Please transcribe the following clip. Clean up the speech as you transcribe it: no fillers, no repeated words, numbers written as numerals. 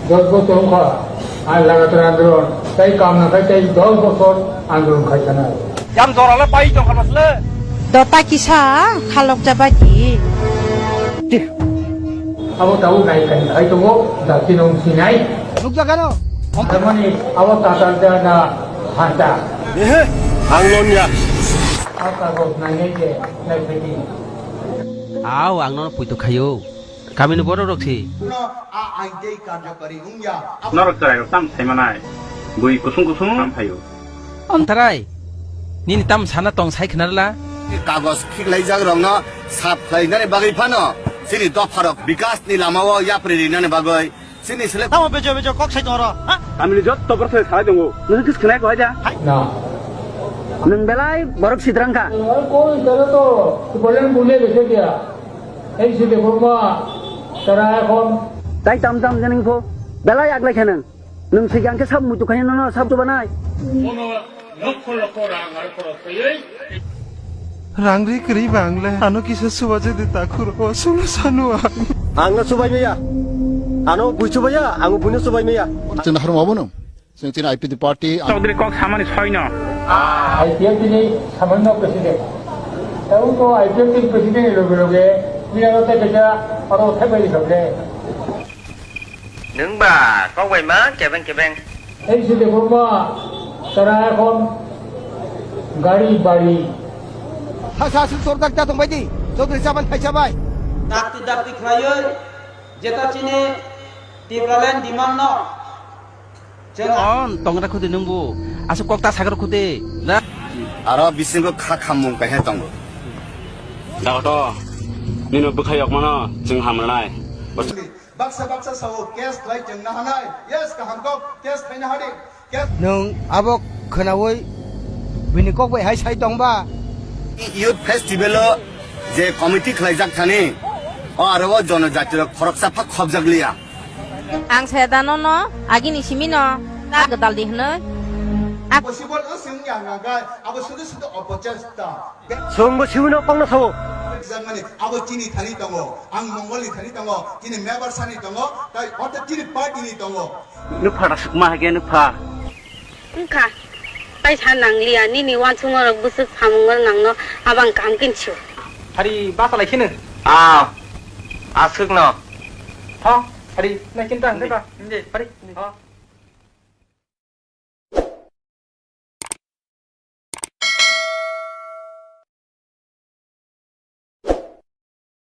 10 বছর আর লাগাতার আন্দোলন তাই কাম না খাই তাই 10 বছর আন্দোলন খাইছে না Jam zorala pai jong khalas le. Dota kisah kalau jabadi. abo tahu nai kan khai to dati nong sinai Lukja kano? tamani abo tatar da na hanta Eh, anglon ya. apa go nai ke nai pedi আও আংন পুইতো খাইও কামিনো বড় রকছি Norok terai tam saimanai. Bui kusung kusung tam hayo. অন্তরাই নিনি তাম সানা টং সাই খনালা কাগজ খিলাইজাক রং সাপ খাইনানে বাগৈ Fanon সিনি দফারক বিকাশনি লামাও ইয়াপ্রেরি নানে বাগৈ সিনি সেলে Tama bejo bejo kok sai toro. Ha? Kami ni jot to berse sai dongo. Nang kis kena ko aja. na নং বেলাই বরক সিদ্রাঙ্কা koi tara to bolen bule bese dia এই সিতে বর্মা তারা এখন তাই তাম তাম জানিং ফো বেলাই আগলাই খানাং নং সিগাংকে সাব মুতু খাই ন সাব তো বানাই Rangri keri bangle, ano kisah suwaje di takur, sulu sanua. Angna subay meya. Ano buichu baya, angu punya subay meya. চিন্তা হারম হবো না চিন্তা IPD party Chaudhry kok samani soi no. IPL তিনি সামান্য প্রেসিডেন্ট তাও তো আইপিএল তিনি president লগে লগে বিরাগতে বেজা আরো ফেবারি হবে Nướng bà có quầy má kè beng এই সিতে বর্মা তারা এখন গাড়ি বাড়ি Hasa sul tor dak jatong bayi. Chaudhry saban khai sabai. dakti khlayo jeta chini tibralen dimang no অন টংরা খুদে নংবো আসো কক্তা সাগর খুদে না আর বিসিংক খা খামুং কাহে দङ Dato. Nino bukhayok mana jeng hamlai. baksa sawo kes lai jeng na hanai yes ka hamko kes thaina hari kes Nung abok khanawoi bini kok bai hai sai tong ba. Youth festival যে committee খাইজাক Thani ও আরো জনজাতির খরকসা ফাক খবজাগলিয়া Ang saya no no, agi ni simi no, tak gedal di hene. Possible ও সিং ইয়াঙ্গা আবো শুধু শুধু অপচেষ্টা Sungbo siwino pangna sawo. Germany আবো চিনি থানি দङ আং মঙ্গলনি থানি দङ চিনি মেবার সানি দङ তাই অত চিনি পার্টি নি দङ Nupa rasuk mah ge nupa. Engka, pai chan nang lia ni ni wan chung ngor busuk phamungor nang no abang kam kin chu. Hari basa lai khine. À, à sức nó. Ha, hari na kin tang deba. Hari. Ha.